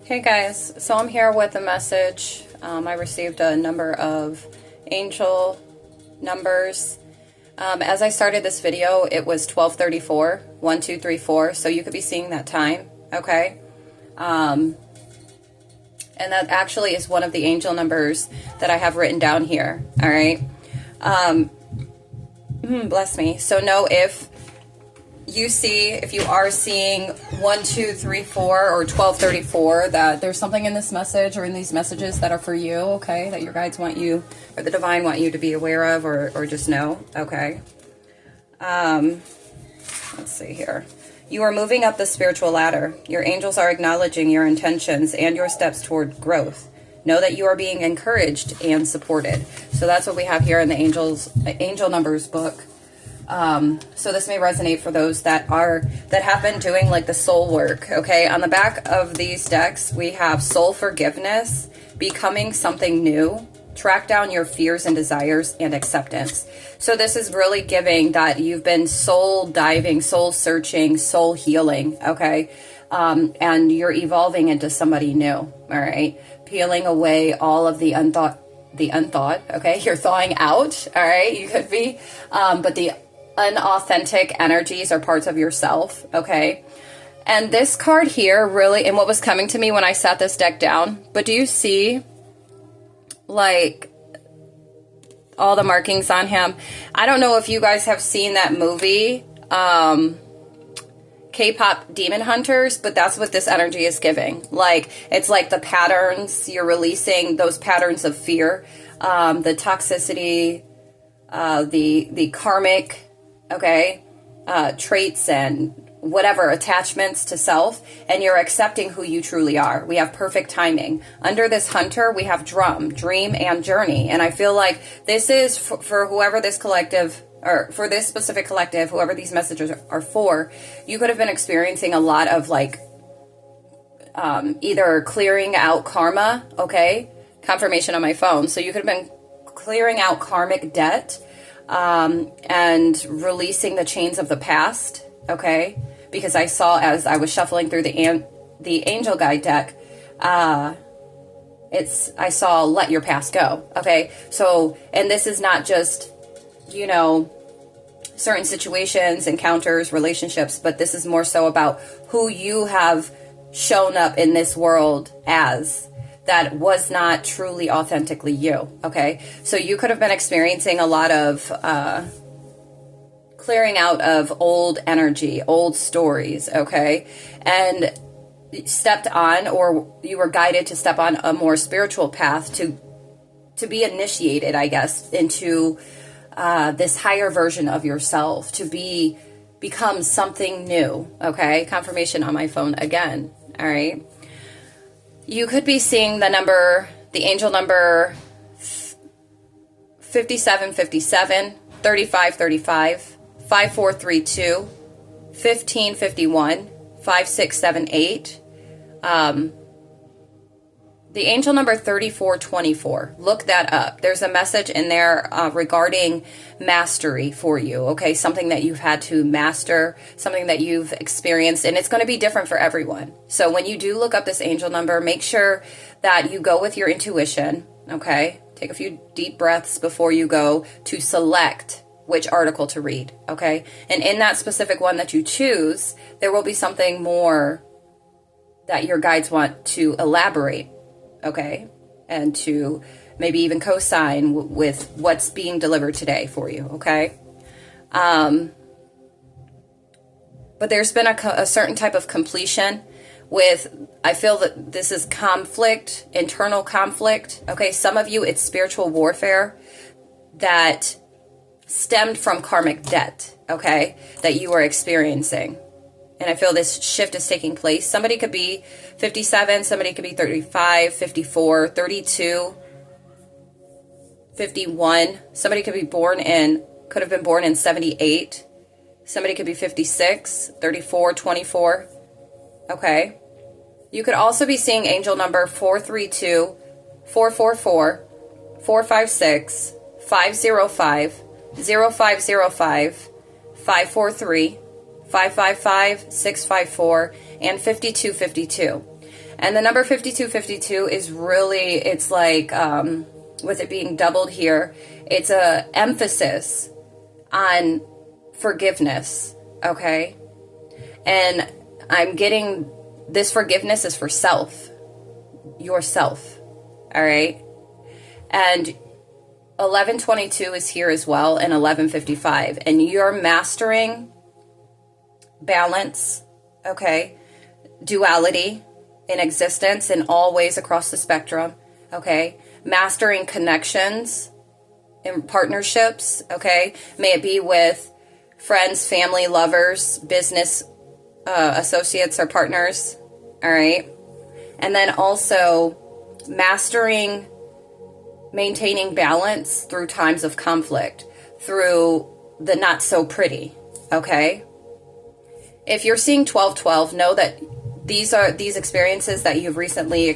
Hey guys, so I'm here with a message. I received a number of angel numbers. As I started this video, it was 1234, 1234, so you could be seeing that time, okay? And that actually is one of the angel numbers that I have written down here, all right? Bless me. So know if you are seeing 1234 or 1234, that there's something in this message or in these messages that are for you, okay? That your guides want you, or the divine want you to be aware of, or just know, okay? Let's see here. You are moving up the spiritual ladder. Your angels are acknowledging your intentions and your steps toward growth. Know that you are being encouraged and supported. So that's what we have here in the angel numbers book. So this may resonate for those that have been doing like the soul work, okay? On the back of these decks, we have soul forgiveness, becoming something new, track down your fears and desires, and acceptance. So this is really giving that you've been soul diving, soul searching, soul healing, okay? And you're evolving into somebody new, all right? Peeling away all of the unthought, okay? You're thawing out, all right? You could be, but the unauthentic energies are parts of yourself, okay? And this card here really, and what was coming to me when I sat this deck down, but do you see like all the markings on him? I don't know if you guys have seen that movie, K-pop Demon Hunters, but that's what this energy is giving. Like, it's like the patterns, you're releasing those patterns of fear, the toxicity, the karmic, okay, traits and whatever, attachments to self, and you're accepting who you truly are. We have perfect timing. Under this hunter, we have dream, and journey. And I feel like this is for whoever this collective, or for this specific collective, whoever these messages are for, you could have been experiencing a lot of like, either clearing out karma, okay, confirmation on my phone. So you could have been clearing out karmic debt, and releasing the chains of the past, okay? Because I saw, as I was shuffling through the angel guide deck, I saw let your past go, okay? So, and this is not just, you know, certain situations, encounters, relationships, but this is more so about who you have shown up in this world as, that was not truly authentically you, okay? So you could have been experiencing a lot of clearing out of old energy, old stories, okay? And stepped on, or you were guided to step on a more spiritual path to be initiated, I guess, into this higher version of yourself, to become something new, okay? Confirmation on my phone again, all right? You could be seeing the angel number 5757, 3535, 5432, 1551, 5678. The angel number 3424. Look that up. There's a message in there regarding mastery for you, okay? Something that you've had to master, something that you've experienced, and it's going to be different for everyone. So when you do look up this angel number, make sure that you go with your intuition, okay? Take a few deep breaths before you go to select which article to read, okay? And in that specific one that you choose, there will be something more that your guides want to elaborate, okay, and to maybe even co-sign with what's being delivered today for you, okay? But there's been a certain type of completion with, I feel that this is conflict, internal conflict, okay? Some of you, it's spiritual warfare that stemmed from karmic debt, okay, that you are experiencing. And I feel this shift is taking place. Somebody could be 57, somebody could be 35, 54, 32, 51. Somebody could have been born in 78. Somebody could be 56, 34, 24. Okay. You could also be seeing angel number 432, 444, 456, 505, 0505, 543, 555, 654, and 5252. And the number 5252 is really, it's like, with it being doubled here, it's a emphasis on forgiveness, okay? And I'm getting, this forgiveness is for self, yourself, all right? And 1122 is here as well, and 1155, and you're mastering balance, okay? Duality in existence in all ways across the spectrum, okay? Mastering connections and partnerships, okay? May it be with friends, family, lovers, business associates or partners, all right? And then also mastering, maintaining balance through times of conflict, through the not so pretty, okay? If you're seeing 1212, know that these experiences that you've recently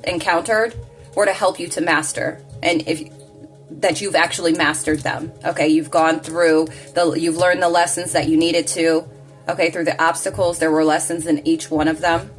encountered were to help you to master, and that you've actually mastered them. Okay, you've gone through you've learned the lessons that you needed to. Okay, through the obstacles, there were lessons in each one of them,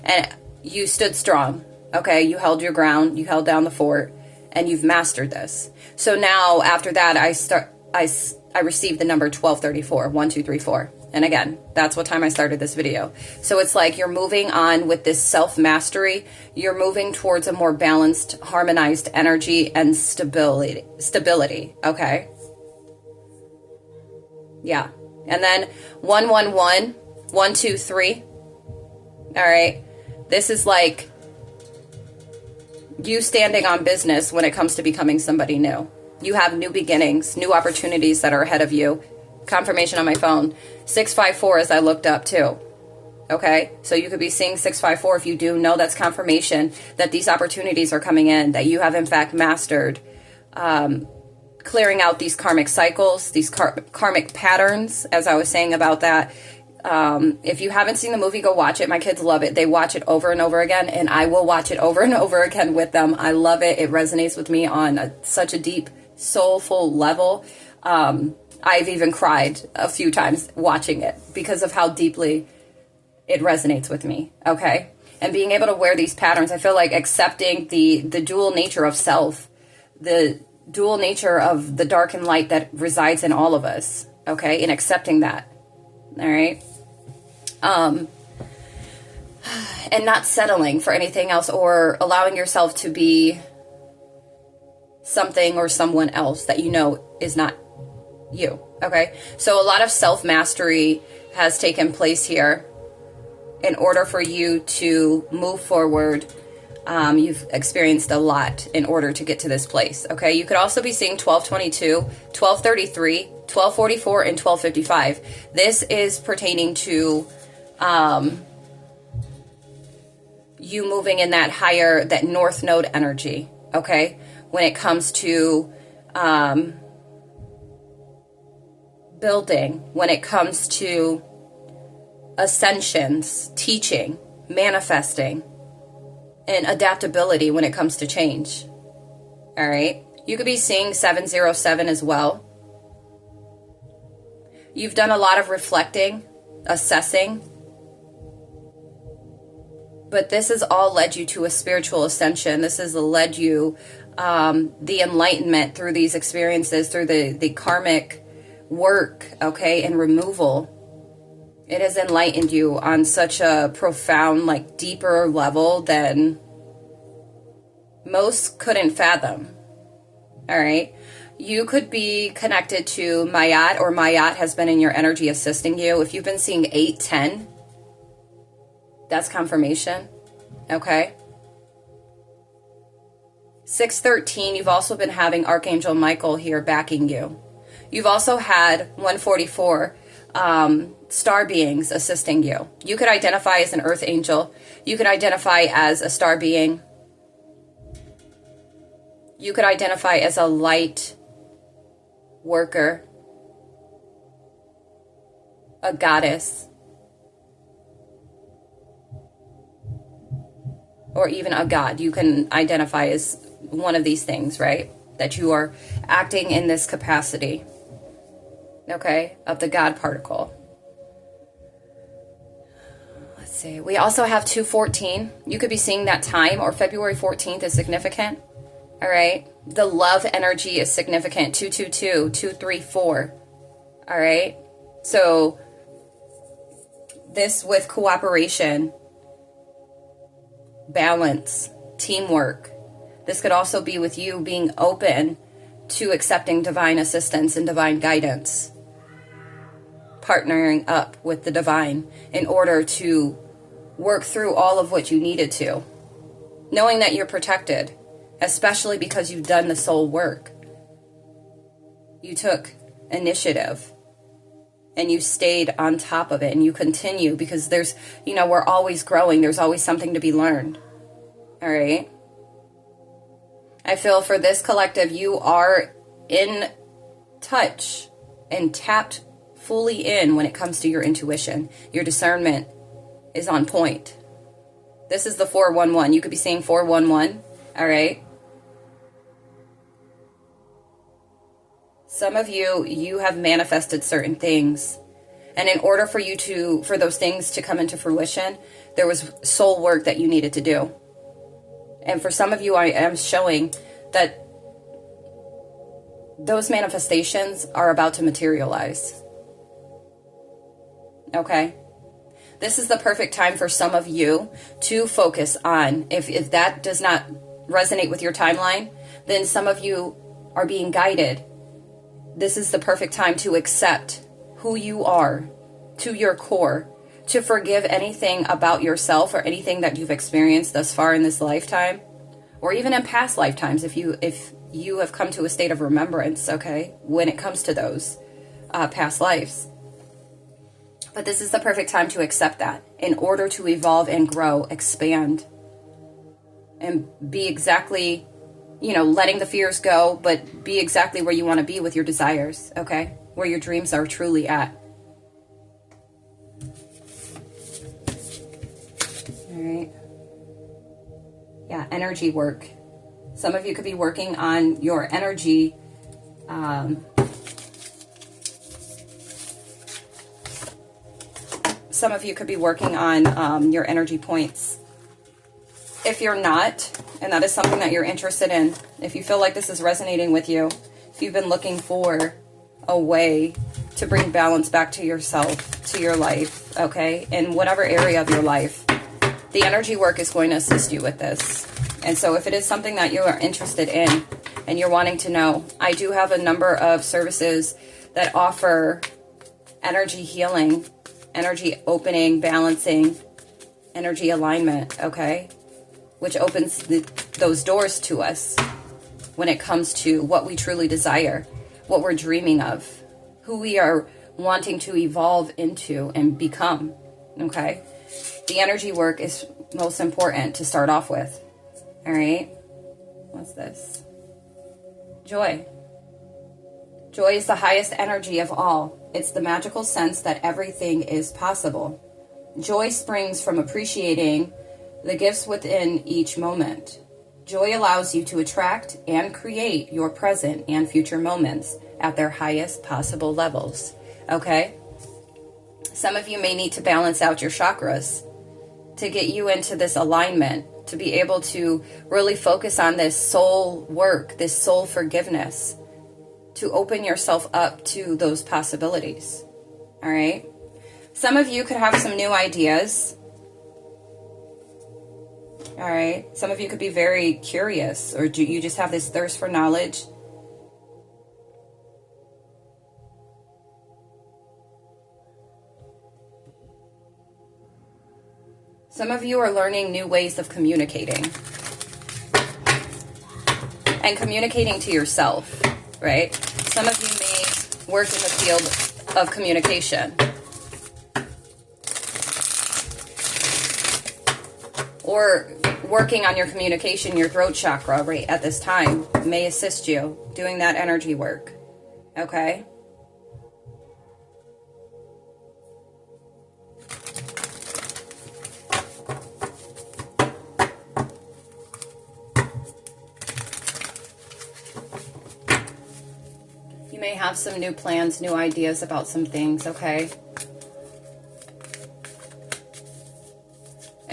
and you stood strong. Okay, you held your ground, you held down the fort, and you've mastered this. So now, after that, I received the number 1234, 1, 2, 3, 4. And again, that's what time I started this video. So it's like you're moving on with this self-mastery. You're moving towards a more balanced, harmonized energy and stability, okay? Yeah. And then 111, 1, 2, 3. All right. This is like you standing on business when it comes to becoming somebody new. You have new beginnings, new opportunities that are ahead of you. Confirmation on my phone. 654 as I looked up too. Okay, so you could be seeing 654. If you do, know that's confirmation that these opportunities are coming in, that you have in fact mastered clearing out these karmic cycles, these karmic patterns, as I was saying about that. If you haven't seen the movie, go watch it. My kids love it. They watch it over and over again, and I will watch it over and over again with them. I love it. It resonates with me on such a deep, soulful level. I've even cried a few times watching it because of how deeply it resonates with me, okay? And being able to wear these patterns, I feel like accepting the dual nature of self, the dual nature of the dark and light that resides in all of us, okay? And accepting that, all right? And not settling for anything else or allowing yourself to be something or someone else that you know is not you, okay? So a lot of self-mastery has taken place here in order for you to move forward. You've experienced a lot in order to get to this place, okay? You could also be seeing 1222, 1233, 1244, and 1255. This is pertaining to you moving in that higher, that north node energy, okay? When it comes to building, when it comes to ascensions, teaching, manifesting, and adaptability when it comes to change. All right. You could be seeing 707 as well. You've done a lot of reflecting, assessing, but this has all led you to a spiritual ascension. This has led you the enlightenment through these experiences, through the karmic work, okay, and removal. It has enlightened you on such a profound, like deeper level than most couldn't fathom. All right. You could be connected to Mayat, or Mayat has been in your energy assisting you. If you've been seeing 810, that's confirmation. Okay. 613, you've also been having Archangel Michael here backing you. You've also had 144 star beings assisting you. You could identify as an earth angel. You could identify as a star being. You could identify as a light worker, a goddess, or even a god. You can identify as one of these things, right? That you are acting in this capacity, okay, of the God particle. Let's See, we also have 214. You could be seeing that time, or February 14th is significant. All right. The love energy is significant. 222, 234. All right. So this with cooperation, balance, teamwork. This could also be with you being open to accepting divine assistance and divine guidance. Partnering up with the divine in order to work through all of what you needed to. Knowing that you're protected, especially because you've done the soul work. You took initiative and you stayed on top of it and you continue because there's, we're always growing. There's always something to be learned. All right. I feel for this collective, you are in touch and tapped fully in when it comes to your intuition. Your discernment is on point. This is the 411. You could be seeing 411. All right. Some of you have manifested certain things. And in order for those things to come into fruition, there was soul work that you needed to do. And for some of you, I am showing that those manifestations are about to materialize. Okay? This is the perfect time for some of you to focus on, if that does not resonate with your timeline, then some of you are being guided. This is the perfect time to accept who you are to your core, to forgive anything about yourself or anything that you've experienced thus far in this lifetime, or even in past lifetimes if you have come to a state of remembrance, okay, when it comes to those past lives. But this is the perfect time to accept that in order to evolve and grow, expand, and be exactly, letting the fears go, but be exactly where you want to be with your desires, okay? Where your dreams are truly at. All right. Yeah, energy work. Some of you could be working on your energy. Some of you could be working on your energy points. If you're not, and that is something that you're interested in, if you feel like this is resonating with you, if you've been looking for a way to bring balance back to yourself, to your life, okay, in whatever area of your life, the energy work is going to assist you with this. And so if it is something that you are interested in and you're wanting to know, I do have a number of services that offer energy healing, energy opening, balancing, energy alignment, okay? Which opens those doors to us when it comes to what we truly desire, what we're dreaming of, who we are wanting to evolve into and become, okay? The energy work is most important to start off with, all right? What's this? Joy. Joy is the highest energy of all. It's the magical sense that everything is possible. Joy springs from appreciating the gifts within each moment. Joy allows you to attract and create your present and future moments at their highest possible levels. Okay? Some of you may need to balance out your chakras to get you into this alignment, to be able to really focus on this soul work, this soul forgiveness, to open yourself up to those possibilities. All right? Some of you could have some new ideas. All right? Some of you could be very curious, or do you just have this thirst for knowledge? Some of you are learning new ways of communicating. And communicating to yourself, right? Some of you may work in the field of communication. Or working on your communication, your throat chakra, right at this time may assist you doing that energy work. Okay? You may have some new plans, new ideas about some things, okay?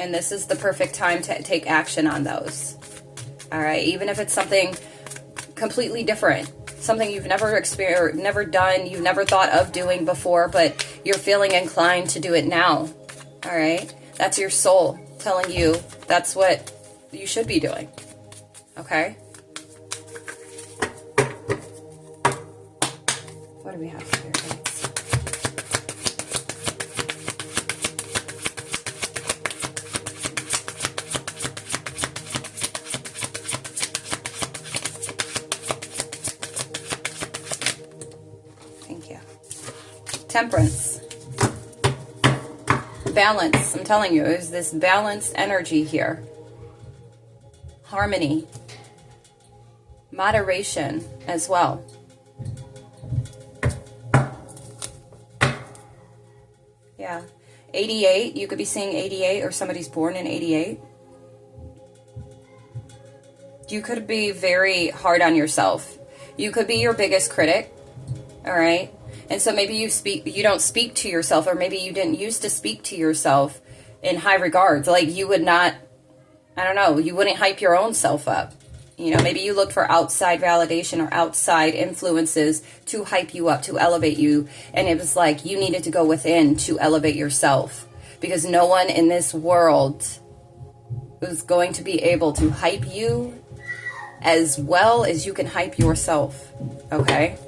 And this is the perfect time to take action on those. All right, even if it's something completely different, something you've never experienced, never done, you've never thought of doing before, but you're feeling inclined to do it now. All right, that's your soul telling you that's what you should be doing. Okay. What do we have here? Thank you. Temperance. Balance. I'm telling you, is this balanced energy here. Harmony. Moderation as well. Yeah. 88. You could be seeing 88, or somebody's born in 88. You could be very hard on yourself. You could be your biggest critic. All right. And so maybe you don't speak to yourself, or maybe you didn't used to speak to yourself in high regards. Like you would not, I don't know, you wouldn't hype your own self up. You know, maybe you looked for outside validation or outside influences to hype you up, to elevate you. And it was like you needed to go within to elevate yourself, because no one in this world is going to be able to hype you as well as you can hype yourself. Okay.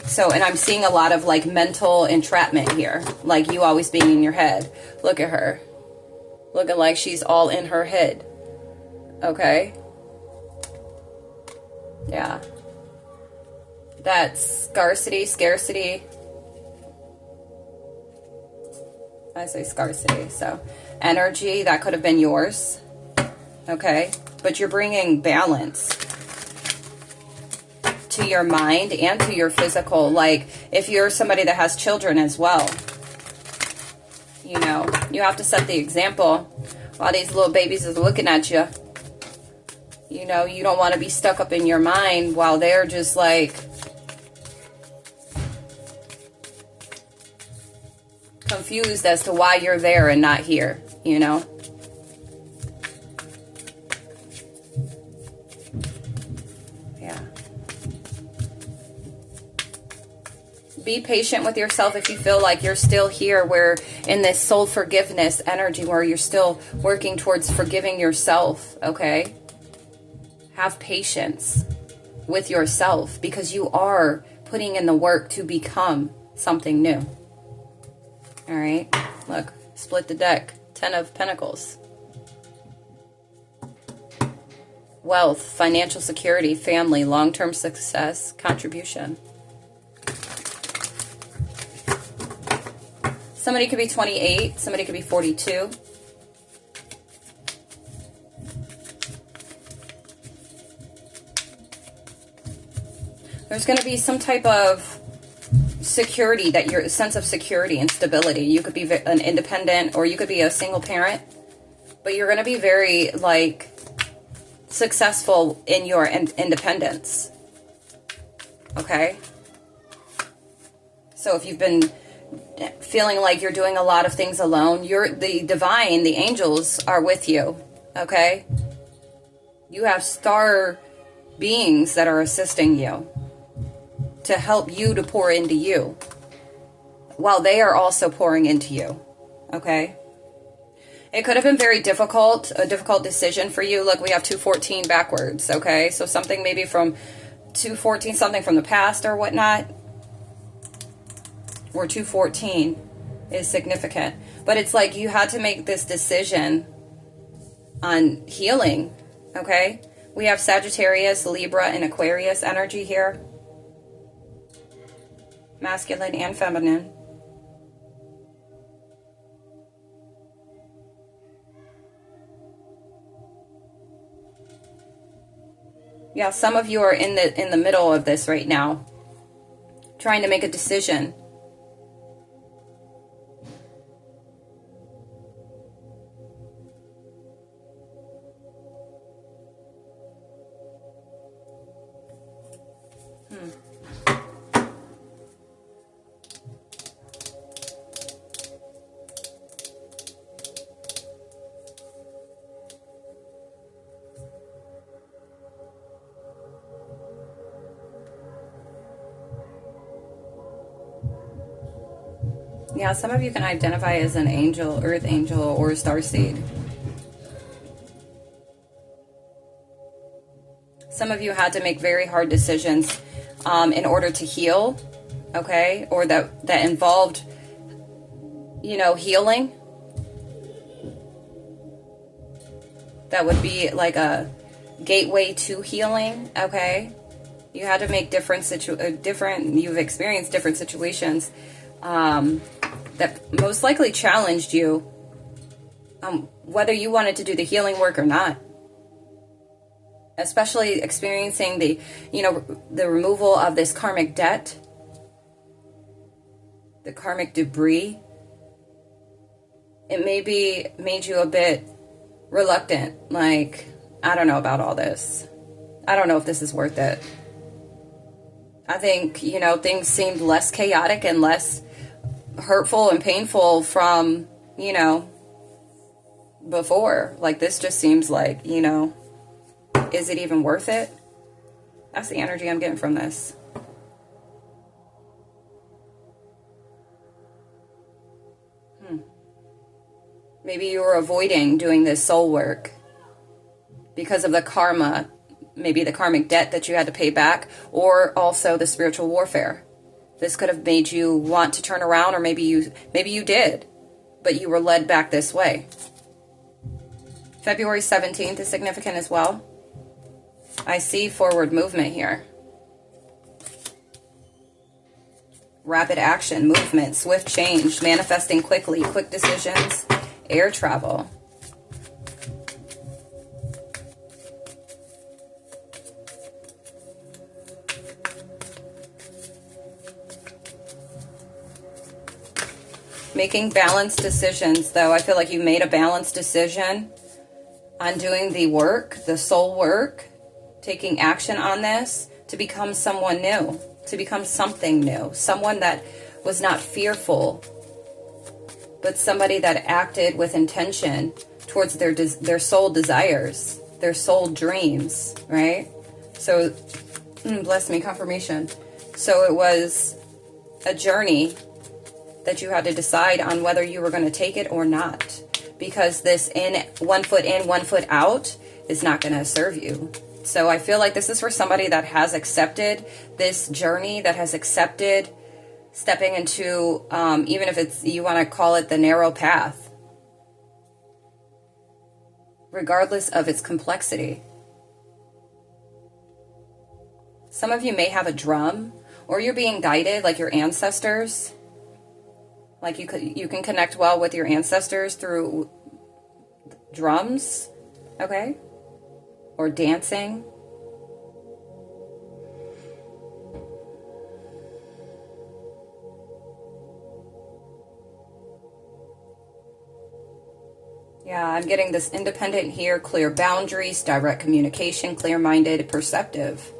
So, and I'm seeing a lot of like mental entrapment here. Like you always being in your head. Look at her. Looking like she's all in her head. Okay. Yeah. That's scarcity. I say scarcity. So, energy, that could have been yours. Okay. But you're bringing balance to your mind and to your physical. Like if you're somebody that has children as well, you know, you have to set the example while these little babies is looking at you. You know, you don't want to be stuck up in your mind while they're just like confused as to why you're there and not here, you know. Be patient with yourself if you feel like you're still here, where in this soul forgiveness energy, where you're still working towards forgiving yourself, okay? Have patience with yourself, because you are putting in the work to become something new. All right? Look, split the deck. 10 of Pentacles. Wealth, financial security, family, long-term success, contribution. Somebody could be 28. Somebody could be 42. There's going to be some type of security, that your sense of security and stability. You could be an independent, or you could be a single parent, but you're going to be very like successful in your independence. Okay? So if you've been feeling like you're doing a lot of things alone, the divine, the angels are with you. Okay? You have star beings that are assisting you to help you to pour into you, while they are also pouring into you. Okay? It could have been very difficult, a difficult decision for you. Look, we have 214 backwards. Okay? So something maybe from 214, something from the past or whatnot, or 214 is significant. But it's like you had to make this decision on healing. Okay? We have Sagittarius, Libra, and Aquarius energy here. Masculine and feminine. Yeah, some of you are in the middle of this right now, trying to make a decision. Yeah, some of you can identify as an angel, earth angel, or a starseed. Some of you had to make very hard decisions in order to heal, okay? Or that involved, you know, healing. That would be like a gateway to healing, okay? You had to make you've experienced different situations that most likely challenged you, whether you wanted to do the healing work or not. Especially experiencing the removal of this karmic debt, the karmic debris. It maybe made you a bit reluctant, like, I don't know about all this. I don't know if this is worth it. I think, things seemed less chaotic and less hurtful and painful from, before. Like, this just seems like, is it even worth it? That's the energy I'm getting from this. Maybe you were avoiding doing this soul work because of the karma, maybe the karmic debt that you had to pay back, or also the spiritual warfare. This could have made you want to turn around, or maybe you did, but you were led back this way. February 17th is significant as well. I see forward movement here. Rapid action, movement, swift change, manifesting quickly, quick decisions, air travel. Making balanced decisions, though. I feel like you made a balanced decision on doing the work, the soul work, taking action on this to become someone new, to become something new, someone that was not fearful, but somebody that acted with intention towards their soul desires, their soul dreams, right? So, bless me, confirmation. So it was a journey that you had to decide on whether you were going to take it or not, because this one foot in, 1 foot out is not going to serve you. So I feel like this is for somebody that has accepted this journey, that has accepted stepping into, even if you want to call it the narrow path, regardless of its complexity. Some of you may have a drum, or you're being guided like your ancestors. Like you can connect well with your ancestors through drums, okay? Or dancing. Yeah, I'm getting this independent here, clear boundaries, direct communication, clear-minded, perceptive.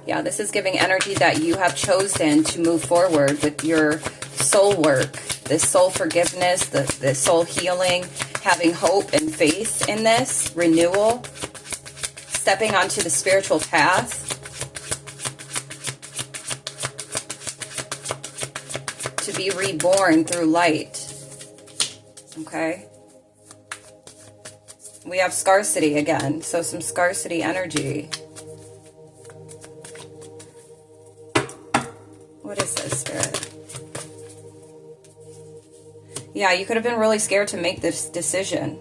Yeah, this is giving energy that you have chosen to move forward with your soul work, this soul forgiveness, the soul healing, having hope and faith in this, renewal, stepping onto the spiritual path. To be reborn through light. Okay? We have scarcity again, so some scarcity energy. What is this, Spirit? Yeah, you could have been really scared to make this decision.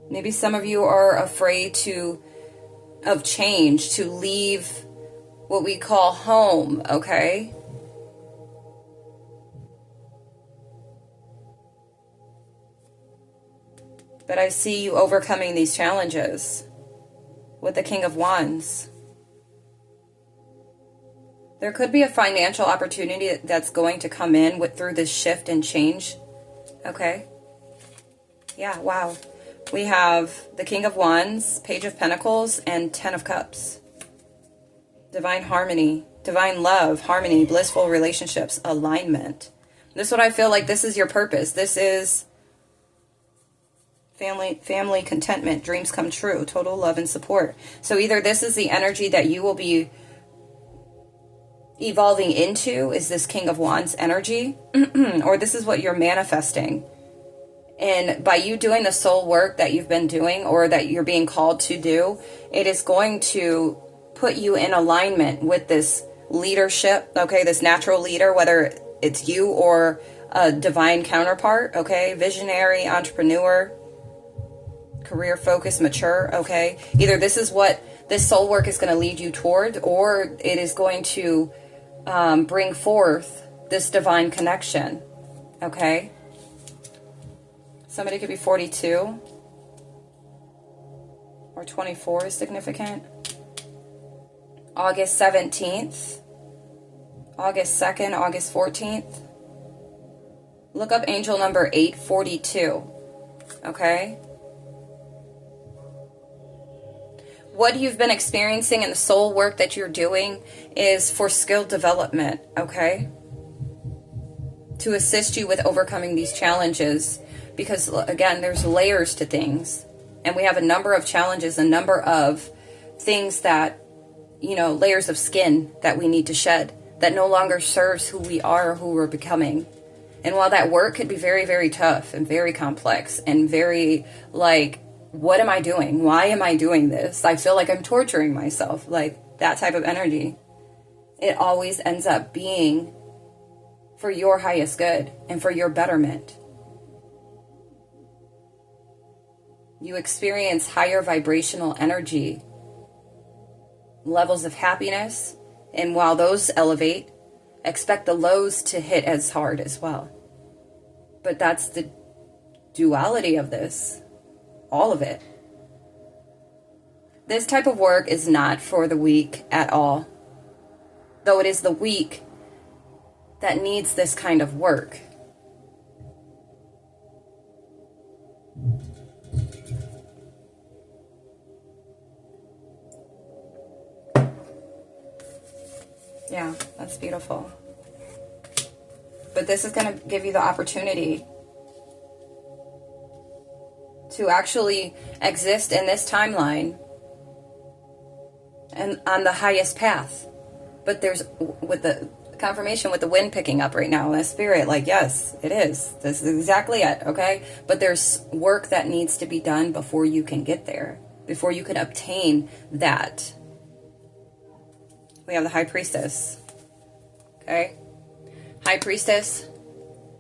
Maybe some of you are afraid of change, to leave what we call home, okay? But I see you overcoming these challenges with the King of Wands. There could be a financial opportunity that's going to come in through this shift and change. Okay? Yeah, wow. We have the King of Wands, Page of Pentacles, and Ten of Cups. Divine harmony, divine love, harmony, blissful relationships, alignment. This is what I feel like this is your purpose. This is family contentment, dreams come true, total love and support. So either this is the energy that you will be evolving into, is this King of Wands energy, or this is what you're manifesting. And by you doing the soul work that you've been doing, or that you're being called to do, it is going to put you in alignment with this leadership, okay, this natural leader, whether it's you or a divine counterpart, okay, visionary, entrepreneur, career focused, mature, okay. Either this is what this soul work is going to lead you toward, or it is going to bring forth this divine connection, okay. Somebody could be 42 or 24 is significant. August 17th, August 2nd, August 14th. Look up angel number 842, okay? What you've been experiencing in the soul work that you're doing is for skill development, okay? To assist you with overcoming these challenges. Because, again, there's layers to things. And we have a number of challenges, a number of things that, you know, layers of skin that we need to shed that no longer serves who we are or who we're becoming. And while that work could be very, very tough and very complex and very, like, what am I doing? Why am I doing this? I feel like I'm torturing myself. Like, that type of energy. It always ends up being for your highest good and for your betterment. You experience higher vibrational energy, levels of happiness, and while those elevate, expect the lows to hit as hard as well. But that's the duality of this, all of it. This type of work is not for the weak at all, though it is the weak that needs this kind of work. Yeah, that's beautiful. But this is going to give you the opportunity to actually exist in this timeline and on the highest path. But there's, with the confirmation with the wind picking up right now in the spirit, like, yes, it is. This is exactly it, okay? But there's work that needs to be done before you can get there, before you can obtain that. We have the High Priestess, okay? High Priestess,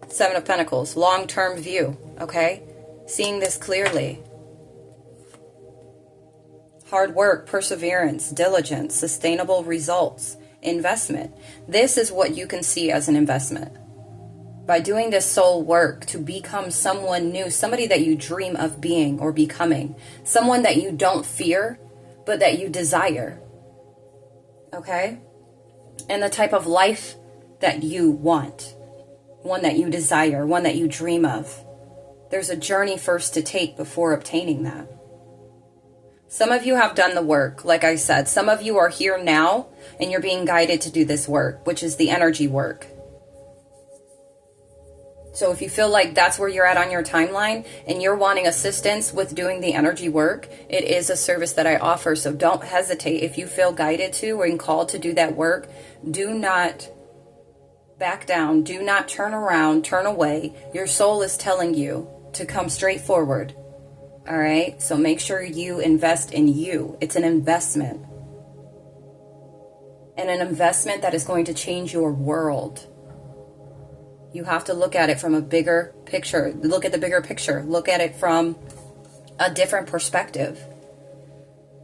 Seven of Pentacles, long-term view, okay? Seeing this clearly. Hard work, perseverance, diligence, sustainable results, investment. This is what you can see as an investment. By doing this soul work to become someone new, somebody that you dream of being or becoming, someone that you don't fear, but that you desire. Okay? And the type of life that you want. One that you desire, one that you dream of. There's a journey first to take before obtaining that. Some of you have done the work, like I said. Some of you are here now, and you're being guided to do this work, which is the energy work. So if you feel like that's where you're at on your timeline and you're wanting assistance with doing the energy work, it is a service that I offer. So don't hesitate. If you feel guided to or called to do that work, do not back down. Do not turn around, turn away. Your soul is telling you to come straight forward. All right? So make sure you invest in you. It's an investment. And an investment that is going to change your world. You have to look at it from a bigger picture. Look at the bigger picture. Look at it from a different perspective.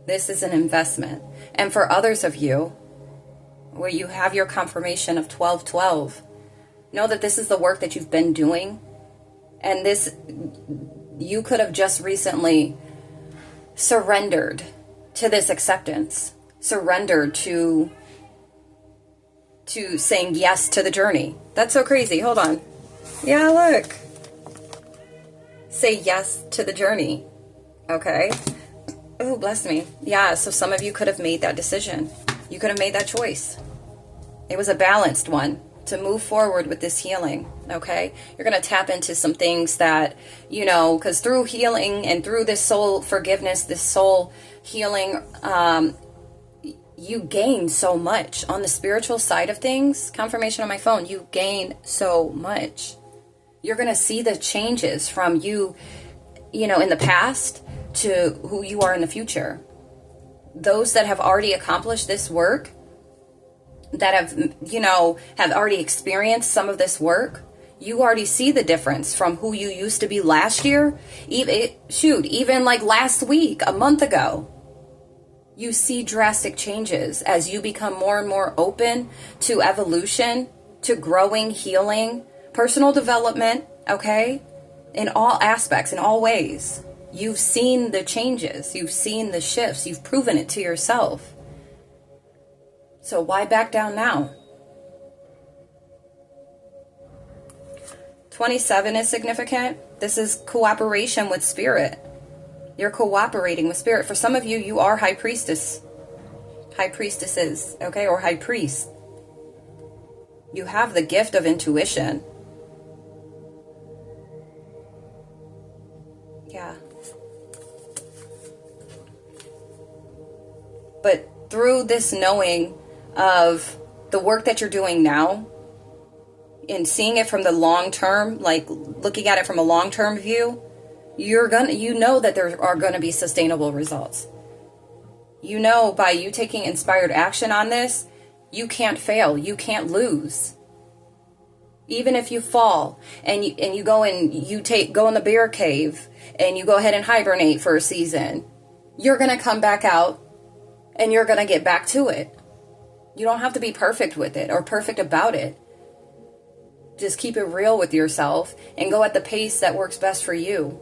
This is an investment. And for others of you, where you have your confirmation of 1212, know that this is the work that you've been doing. And this, you could have just recently surrendered to this acceptance. Surrendered to saying yes to the journey. That's so crazy. Hold on. Yeah, look. Say yes to the journey. Okay. Oh, bless me. Yeah, so some of you could have made that decision. You could have made that choice. It was a balanced one. to move forward with this healing, okay? You're going to tap into some things that, you know, because through healing and through this soul forgiveness, this soul healing, you gain so much on the spiritual side of things. Confirmation on my phone, you gain so much. You're going to see the changes from you, you know, in the past to who you are in the future. Those that have already accomplished this work, that have, you know, have already experienced some of this work, you already see the difference from who you used to be last year. Even like last week, a month ago. You see drastic changes as you become more and more open to evolution, to growing, healing, personal development, okay? In all aspects, in all ways. You've seen the changes. You've seen the shifts. You've proven it to yourself. So why back down now? 27 is significant. This is cooperation with spirit. You're cooperating with spirit. For some of you, you are high priestesses, okay, or high priest. You have the gift of intuition. Yeah. But through this knowing of the work that you're doing now and seeing it from the long term, like looking at it from a long term view, you know that there are going to be sustainable results. You know, by you taking inspired action on this, you can't fail. You can't lose. Even if you fall and you go and go in the bear cave and you go ahead and hibernate for a season, you're going to come back out and you're going to get back to it. You don't have to be perfect with it or perfect about it. Just keep it real with yourself and go at the pace that works best for you,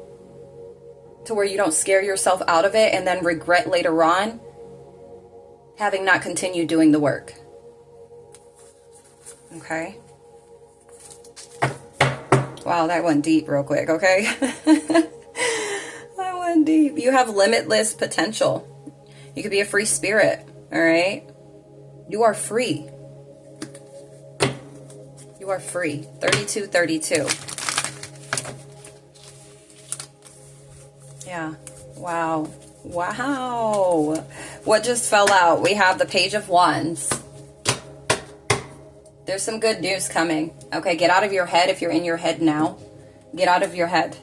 to where you don't scare yourself out of it and then regret later on having not continued doing the work. Okay? Wow, that went deep real quick, okay? That went deep. You have limitless potential. You could be a free spirit, all right? You are free. You are free. 3232. Yeah. Wow. Wow. What just fell out? We have the Page of Wands. There's some good news coming. Okay, get out of your head if you're in your head now. Get out of your head.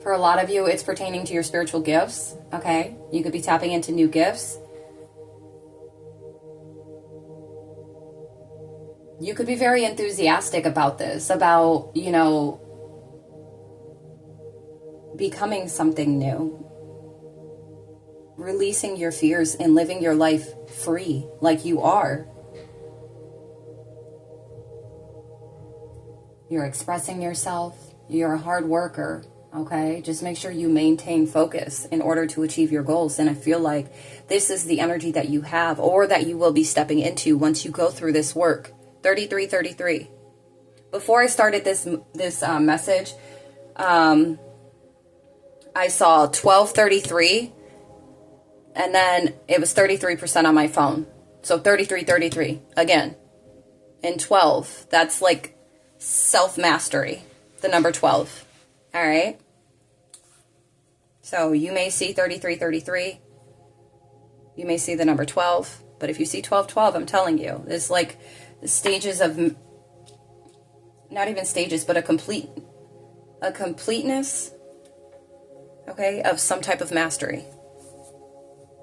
For a lot of you, it's pertaining to your spiritual gifts. Okay, you could be tapping into new gifts. You could be very enthusiastic about this, about, you know, becoming something new, releasing your fears and living your life free like you are. You're expressing yourself. You're a hard worker, okay? Just make sure you maintain focus in order to achieve your goals. And I feel like this is the energy that you have, or that you will be stepping into once you go through this work. 3333. Before I started this message, I saw 1233, and then it was 33% on my phone. So 3333 again. And 12, that's like self-mastery, the number 12. All right? So you may see 3333. You may see the number 12. But if you see 1212, I'm telling you, it's like the stages of, not even stages, but a completeness, okay, of some type of mastery.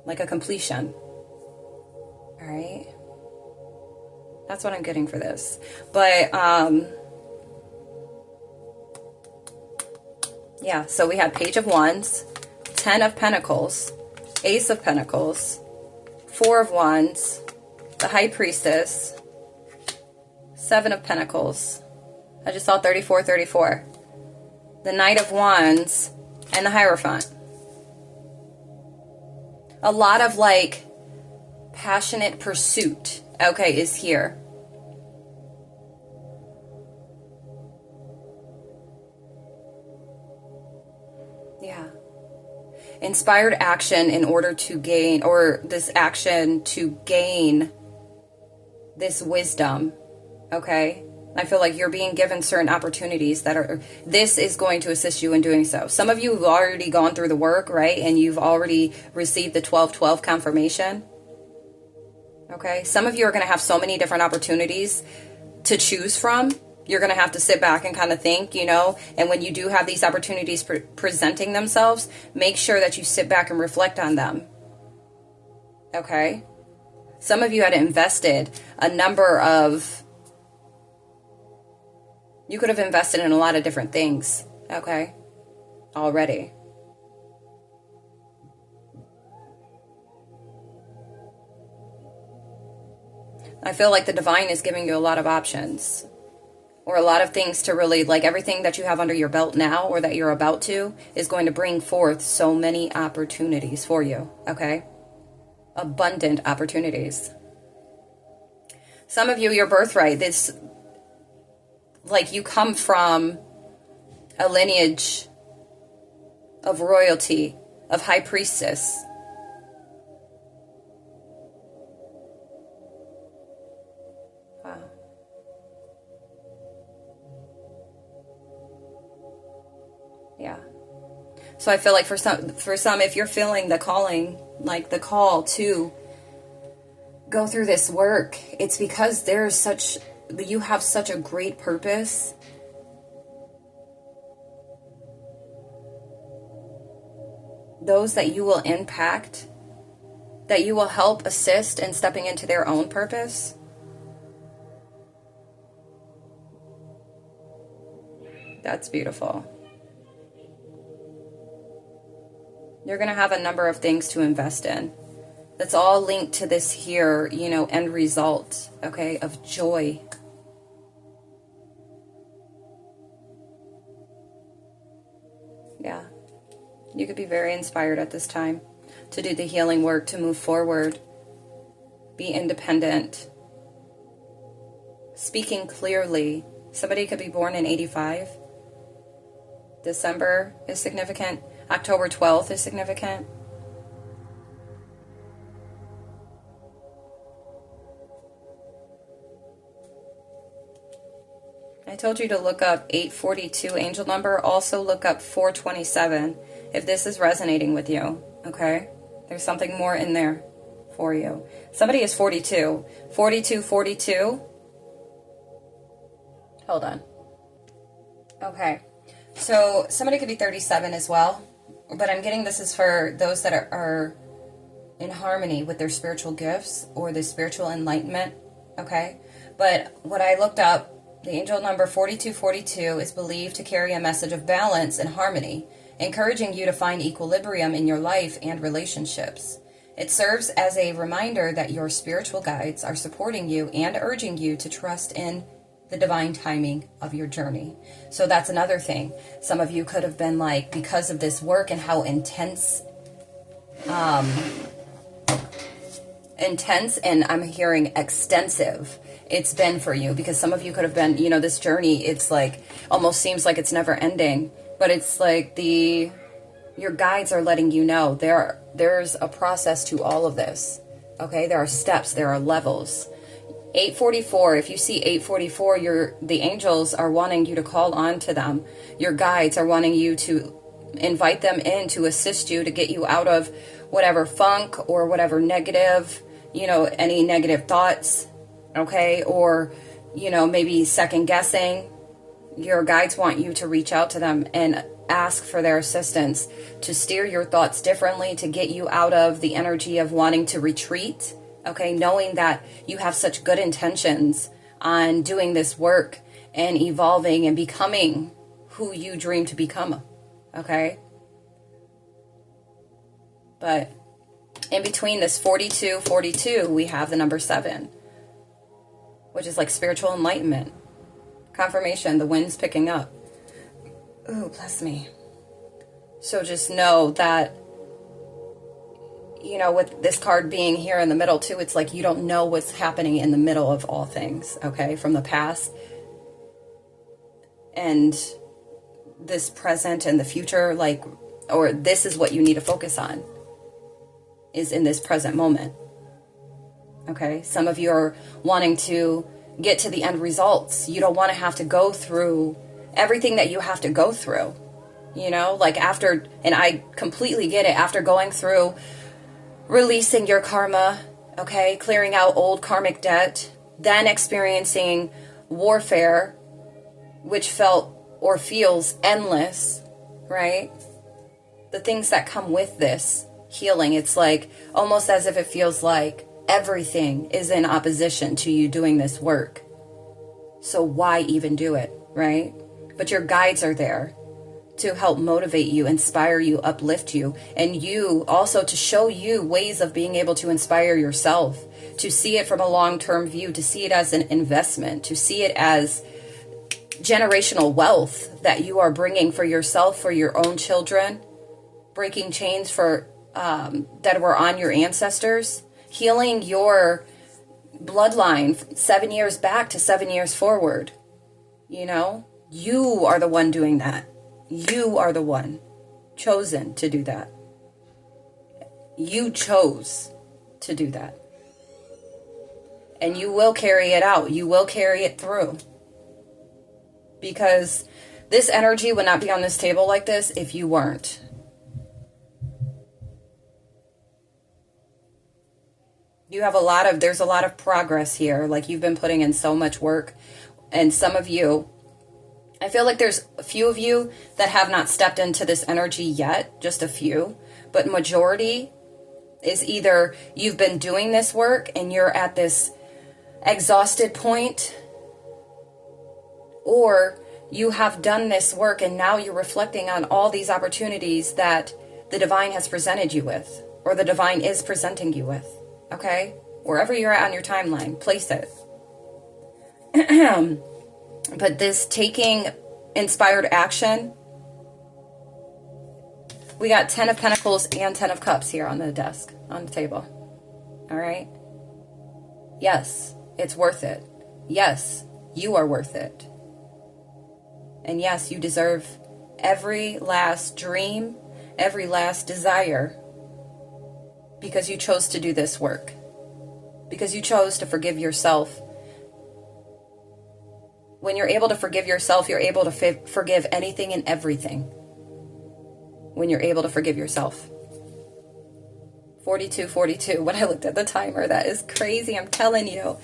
Like a completion. All right? That's what I'm getting for this. But, yeah, so we had Page of Wands, 10 of Pentacles, Ace of Pentacles, 4 of Wands, the High Priestess, 7 of Pentacles. I just saw 3434. The Knight of Wands, and the Hierophant. A lot of like passionate pursuit, okay, is here. Yeah. Inspired action in order to gain, or this action to gain this wisdom, okay? I feel like you're being given certain opportunities this is going to assist you in doing so. Some of you have already gone through the work, right? And you've already received the 12-12 confirmation. Okay? Some of you are going to have so many different opportunities to choose from. You're going to have to sit back and kind of think, and when you do have these opportunities presenting themselves, make sure that you sit back and reflect on them. Okay? Some of you had invested you could have invested in a lot of different things, okay, already. I feel like the divine is giving you a lot of options, or a lot of things to really, like everything that you have under your belt now, or that you're about to, is going to bring forth so many opportunities for you, okay? Abundant opportunities. Some of you, your birthright, like you come from a lineage of royalty, of high priestess. Wow. Yeah. So I feel like for some, if you're feeling the calling, like the call to go through this work, it's because you have such a great purpose. Those that you will impact, that you will help assist in stepping into their own purpose. That's beautiful. You're going to have a number of things to invest in. That's all linked to this here, end result, okay, of joy. Yeah. You could be very inspired at this time to do the healing work, to move forward, be independent, speaking clearly. Somebody could be born in 85. December is significant. October 12th is significant. I told you to look up 842 angel number. Also look up 427 if this is resonating with you, okay? There's something more in there for you. Somebody is 42. 4242. Hold on. Okay. So somebody could be 37 as well. But I'm getting this is for those that are in harmony with their spiritual gifts or the spiritual enlightenment, okay? But what I looked up, the angel number 4242 is believed to carry a message of balance and harmony, encouraging you to find equilibrium in your life and relationships. It serves as a reminder that your spiritual guides are supporting you and urging you to trust in the divine timing of your journey. So that's another thing. Some of you could have been like, because of this work and how intense and I'm hearing extensive it's been for you, because some of you could have been, this journey, it's like almost seems like it's never ending, but it's like your guides are letting you know there's a process to all of this. Okay, there are steps, there are levels. 844, if you see 844, the angels are wanting you to call on to them. Your guides are wanting you to invite them in to assist you, to get you out of whatever funk or whatever negative, any negative thoughts, okay? Or, maybe second guessing. Your guides want you to reach out to them and ask for their assistance to steer your thoughts differently, to get you out of the energy of wanting to retreat, okay? Knowing that you have such good intentions on doing this work and evolving and becoming who you dream to become, okay? But in between this 42, we have the number 7, which is like spiritual enlightenment, confirmation, the wind's picking up. Ooh, bless me. So just know that, with this card being here in the middle too, it's like you don't know what's happening in the middle of all things, okay? From the past and this present and the future, or this is what you need to focus on, is in this present moment. Okay, some of you are wanting to get to the end results. You don't want to have to go through everything that you have to go through. You know, like after, and I completely get it, after going through releasing your karma, okay, clearing out old karmic debt, then experiencing warfare, which felt or feels endless, right? The things that come with this healing, it's like almost as if it feels like everything is in opposition to you doing this work. So why even do it, right? But your guides are there to help motivate you, inspire you, uplift you, and you also to show you ways of being able to inspire yourself, to see it from a long-term view, to see it as an investment, to see it as generational wealth that you are bringing for yourself, for your own children, breaking chains for that were on your ancestors, healing your bloodline 7 years back to 7 years forward. You know, you are the one doing that. You are the one chosen to do that. You chose to do that. And you will carry it out. You will carry it through. Because this energy would not be on this table like this if you weren't. You have there's a lot of progress here. Like you've been putting in so much work. And some of you, I feel like there's a few of you that have not stepped into this energy yet, just a few, but majority is either you've been doing this work and you're at this exhausted point, or you have done this work and now you're reflecting on all these opportunities that the divine has presented you with, or the divine is presenting you with, okay? Wherever you're at on your timeline, place it. But this taking inspired action, we got 10 of Pentacles and 10 of Cups here on the desk, on the table. All right? Yes, it's worth it. Yes, you are worth it. And yes, you deserve every last dream, every last desire, because you chose to do this work. Because you chose to forgive yourself. When you're able to forgive yourself, you're able to forgive anything and everything. When you're able to forgive yourself. 42. When I looked at the timer, that is crazy. I'm telling you.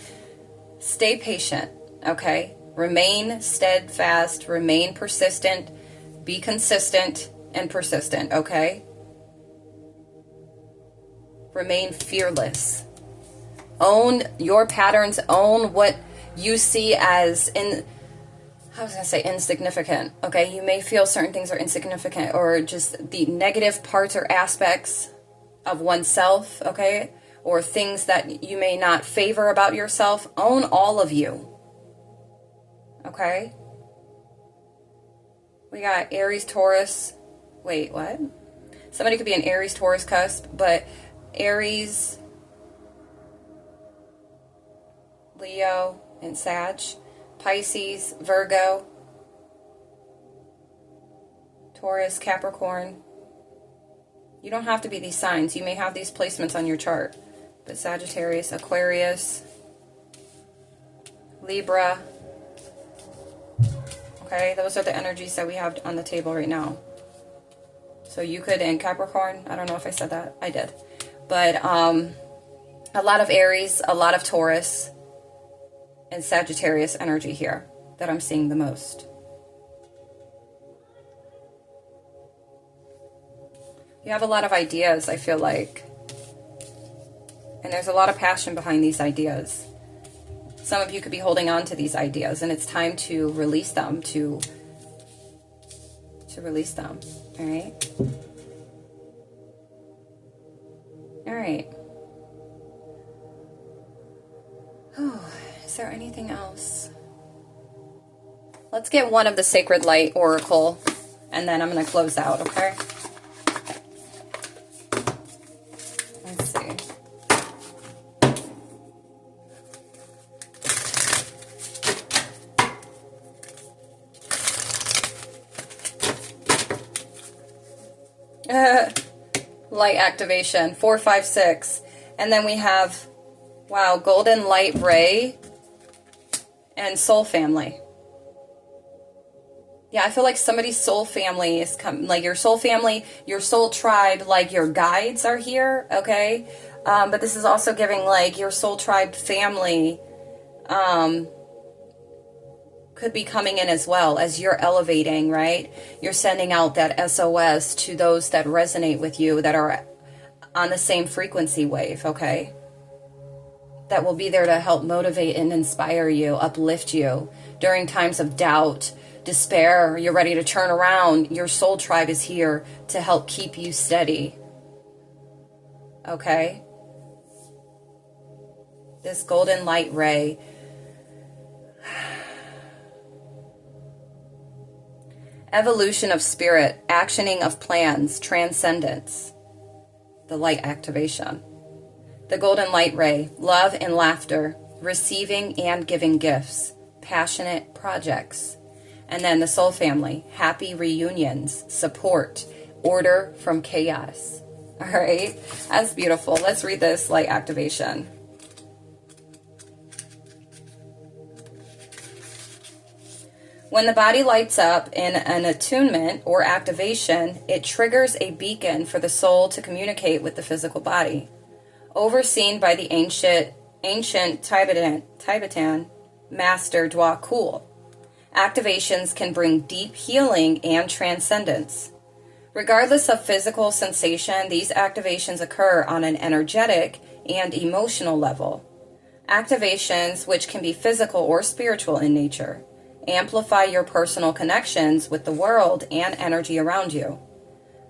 Stay patient, okay? Remain steadfast. Remain persistent. Be consistent and persistent, okay? Remain fearless. Own your patterns. Own what you see as insignificant. Okay, you may feel certain things are insignificant, or just the negative parts or aspects of oneself, okay, or things that you may not favor about yourself. Own all of you. Okay? We got Aries, Taurus. Wait, what? Somebody could be an Aries, Taurus cusp, but Aries, Leo, and Sag, Pisces, Virgo, Taurus, Capricorn. You don't have to be these signs. You may have these placements on your chart. But Sagittarius, Aquarius, Libra. Okay, those are the energies that we have on the table right now. So you could, in Capricorn, I don't know if I said that. I did. But a lot of Aries, a lot of Taurus, and Sagittarius energy here that I'm seeing the most. You have a lot of ideas, I feel like. And there's a lot of passion behind these ideas. Some of you could be holding on to these ideas, and it's time to release them, to release them. All right? All right. Oh, is there anything else? Let's get one of the Sacred Light Oracle, and then I'm going to close out, okay? Let's see. Light activation, 4, 5, 6. And then we have Wow, golden light ray and soul family. Yeah, I feel like somebody's soul family is like your soul family, your soul tribe, like your guides are here, okay? But this is also giving like your soul tribe family could be coming in as well as you're elevating, right? You're sending out that SOS to those that resonate with you, that are on the same frequency wave, okay? That will be there to help motivate and inspire you, uplift you during times of doubt, despair. You're ready to turn around. Your soul tribe is here to help keep you steady. Okay? This golden light ray. Evolution of spirit, actioning of plans, transcendence. The light activation. The golden light ray, love and laughter, receiving and giving gifts, passionate projects. And then the soul family, happy reunions, support, order from chaos. All right, that's beautiful. Let's read this light activation. When the body lights up in an attunement or activation, it triggers a beacon for the soul to communicate with the physical body. Overseen by the ancient Tibetan master Dwa Kul. Activations can bring deep healing and transcendence. Regardless of physical sensation, these activations occur on an energetic and emotional level. Activations, which can be physical or spiritual in nature, amplify your personal connections with the world and energy around you.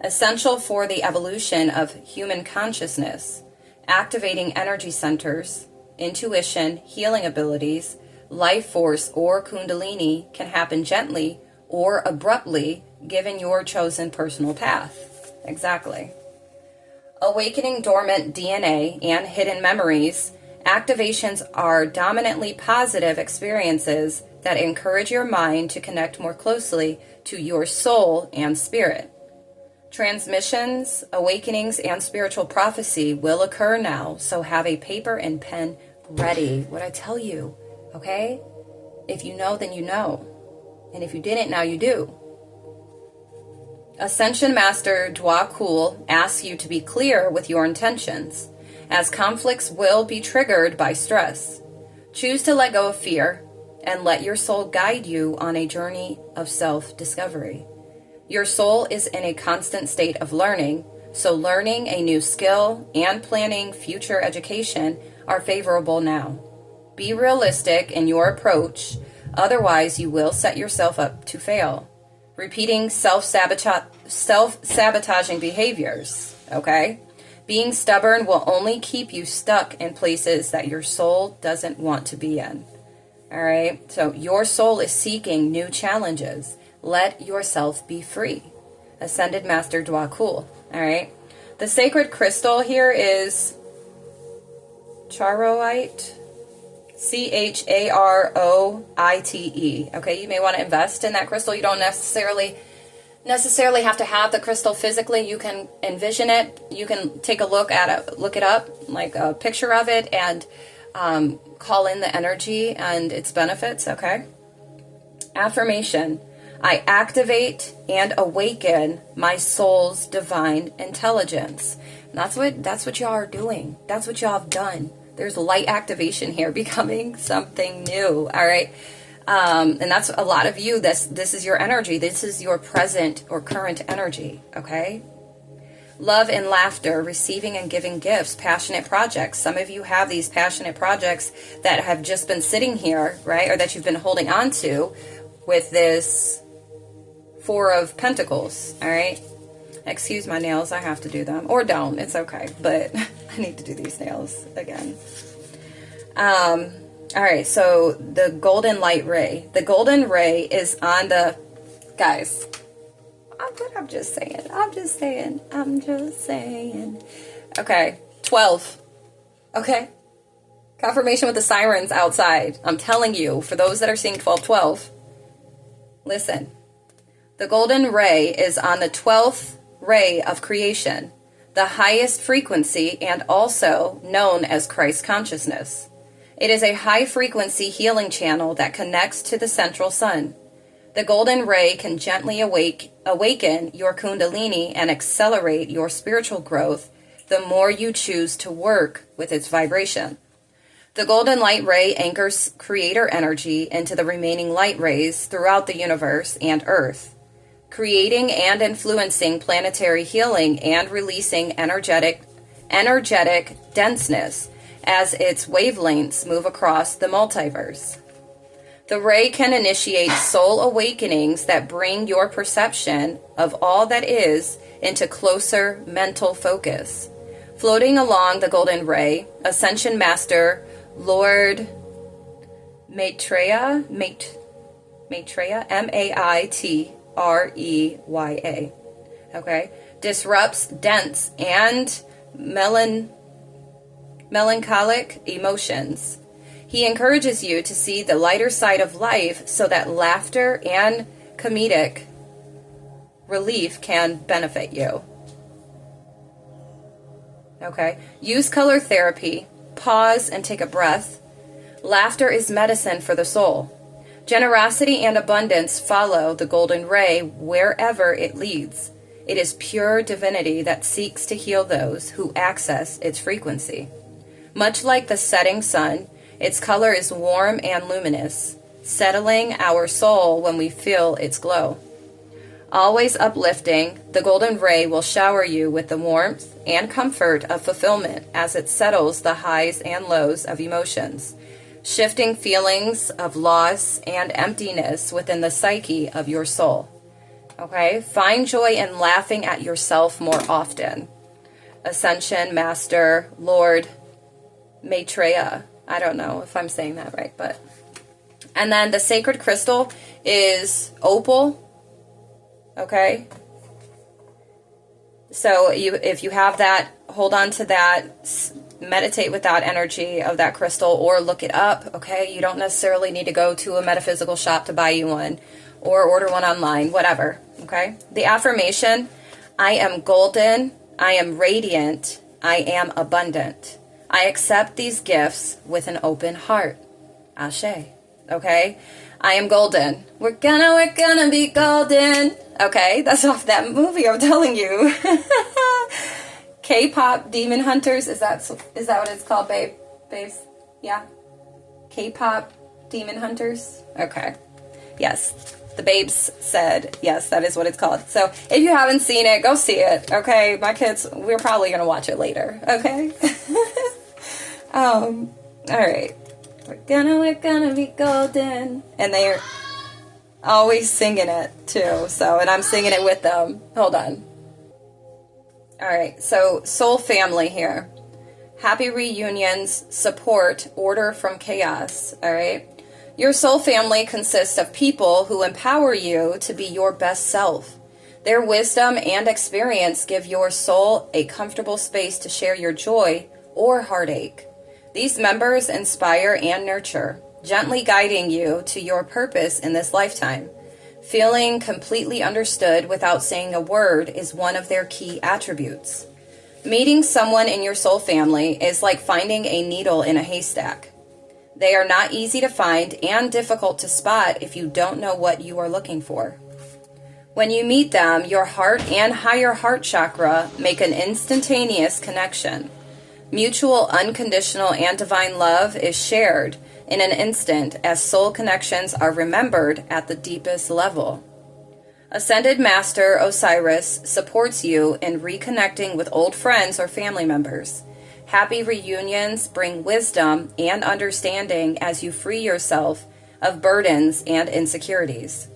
Essential for the evolution of human consciousness, activating energy centers, intuition, healing abilities, life force, or kundalini can happen gently or abruptly given your chosen personal path. Exactly. Awakening dormant DNA and hidden memories, activations are dominantly positive experiences that encourage your mind to connect more closely to your soul and spirit. Transmissions, awakenings, and spiritual prophecy will occur now, so have a paper and pen ready. What I tell you, okay? If you know, then you know. And if you didn't, now you do. Ascension Master Dwa Kul asks you to be clear with your intentions, as conflicts will be triggered by stress. Choose to let go of fear and let your soul guide you on a journey of self-discovery. Your soul is in a constant state of learning, so learning a new skill and planning future education are favorable now. Be realistic in your approach, otherwise you will set yourself up to fail. Repeating self-sabotaging behaviors, okay? Being stubborn will only keep you stuck in places that your soul doesn't want to be in. All right? So your soul is seeking new challenges. Let yourself be free. Ascended Master Dwa Kul. All right? The sacred crystal here is charoite. Charoite. Okay, you may want to invest in that crystal. You don't necessarily have to have the crystal physically. You can envision it. You can take a look at it, look it up, like a picture of it, and call in the energy and its benefits. Okay. Affirmation: I activate and awaken my soul's divine intelligence. And that's what y'all are doing. That's what y'all have done. There's light activation here, becoming something new. All right. And that's a lot of you. This is your energy. This is your present or current energy. Okay. Love and laughter, receiving and giving gifts, passionate projects. Some of you have these passionate projects that have just been sitting here, right? Or that you've been holding on to with this Four of Pentacles. All right. Excuse my nails. I have to do them. Or don't. It's okay. But I need to do these nails again. All right. So the golden light ray. The golden ray is on the... Guys, I'm just saying. Okay. 12. Okay. Confirmation with the sirens outside. I'm telling you, for those that are seeing 1212, listen. The golden ray is on the 12th ray of creation. the highest frequency and also known as Christ consciousness. It is a high-frequency healing channel that connects to the central sun. The golden ray can gently awaken your kundalini and accelerate your spiritual growth the more you choose to work with its vibration. The golden light ray anchors creator energy into the remaining light rays throughout the universe and Earth, creating and influencing planetary healing and releasing energetic denseness as its wavelengths move across the multiverse. The ray can initiate soul awakenings that bring your perception of all that is into closer mental focus. Floating along the golden ray, Ascension Master Lord Maitreya, Maitreya, okay, disrupts dense and melancholic emotions. He encourages you to see the lighter side of life so that laughter and comedic relief can benefit you. Okay, use color therapy. Pause and take a breath. Laughter is medicine for the soul. Generosity and abundance follow the golden ray wherever it leads. It is pure divinity that seeks to heal those who access its frequency. Much like the setting sun, its color is warm and luminous, settling our soul when we feel its glow. Always uplifting, the golden ray will shower you with the warmth and comfort of fulfillment as it settles the highs and lows of emotions, shifting feelings of loss and emptiness within the psyche of your soul. Okay? Find joy in laughing at yourself more often. Ascension Master Lord Maitreya. I don't know if I'm saying that right, but... And then the sacred crystal is opal. Okay? So if you have that, hold on to that, meditate with that energy of that crystal, or look it up, okay? You don't necessarily need to go to a metaphysical shop to buy you one, or order one online, whatever, okay? The affirmation, I am golden, I am radiant, I am abundant. I accept these gifts with an open heart. Ashe, okay? I am golden. We're gonna be golden. Okay, that's off that movie, I'm telling you. K-pop Demon Hunters, is that what it's called, babes? Yeah? K-pop Demon Hunters? Okay. Yes, the babes said, yes, that is what it's called. So, if you haven't seen it, go see it, okay? My kids, we're probably going to watch it later, okay? Alright. We're gonna be golden. And they're always singing it too. So, and I'm singing it with them. Hold on. Alright, so soul family here. Happy reunions, support, order from chaos. Alright. Your soul family consists of people who empower you to be your best self. Their wisdom and experience give your soul a comfortable space to share your joy or heartache. These members inspire and nurture, gently guiding you to your purpose in this lifetime. Feeling completely understood without saying a word is one of their key attributes. Meeting someone in your soul family is like finding a needle in a haystack. They are not easy to find and difficult to spot if you don't know what you are looking for. When you meet them, your heart and higher heart chakra make an instantaneous connection. Mutual, unconditional, and divine love is shared in an instant as soul connections are remembered at the deepest level. Ascended Master Osiris supports you in reconnecting with old friends or family members. Happy reunions bring wisdom and understanding as you free yourself of burdens and insecurities.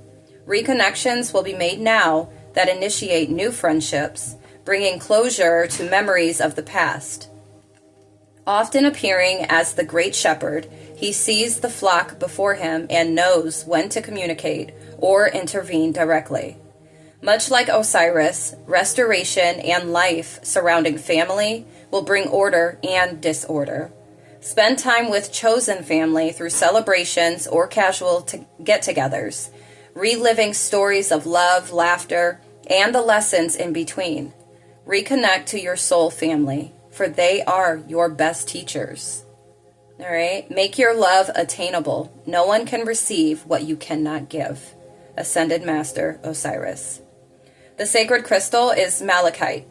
Reconnections will be made now that initiate new friendships, bringing closure to memories of the past. Often appearing as the great shepherd, he sees the flock before him and knows when to communicate or intervene directly. Much like Osiris, restoration and life surrounding family will bring order and disorder. Spend time with chosen family through celebrations or casual get-togethers, reliving stories of love, laughter, and the lessons in between. Reconnect to your soul family, for they are your best teachers. All right? Make your love attainable. No one can receive what you cannot give. Ascended Master Osiris. The sacred crystal is malachite.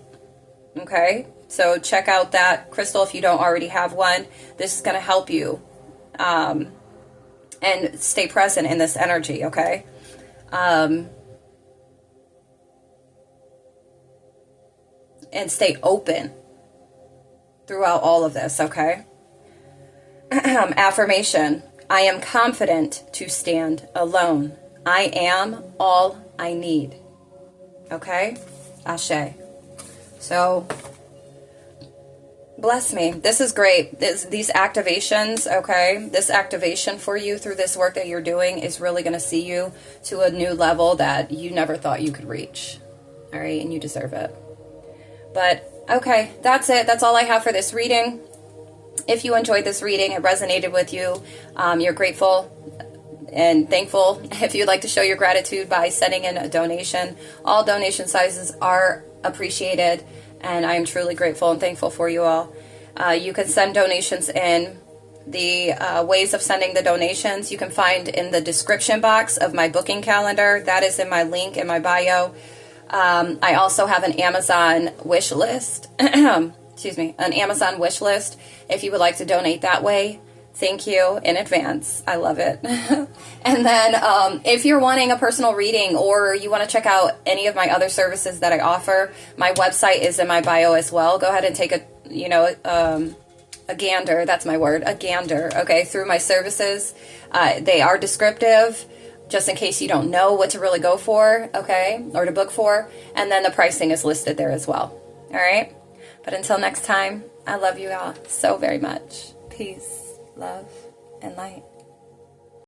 Okay? So check out that crystal if you don't already have one. This is going to help you and stay present in this energy, okay? And stay open throughout all of this, okay? Affirmation. I am confident to stand alone. I am all I need. Okay? Ashe. So, bless me. This is great. These activations, okay? This activation for you through this work that you're doing is really going to see you to a new level that you never thought you could reach. All right? And you deserve it. But, okay, that's it. That's all I have for this reading. If you enjoyed this reading, it resonated with you, you're grateful and thankful. If you'd like to show your gratitude by sending in a donation, all donation sizes are appreciated, and I am truly grateful and thankful for you all. You can send donations in. The ways of sending the donations you can find in the description box of my booking calendar. That is in my link in my bio. I also have an Amazon wish list. Excuse me, an Amazon wish list. If you would like to donate that way, thank you in advance. I love it. And then if you're wanting a personal reading or you want to check out any of my other services that I offer, my website is in my bio as well. Go ahead and take a gander. That's my word, a gander. Okay, through my services. They are descriptive, just in case you don't know what to really go for, okay, or to book for. And then the pricing is listed there as well. All right. But until next time, I love you all so very much. Peace, love, and light.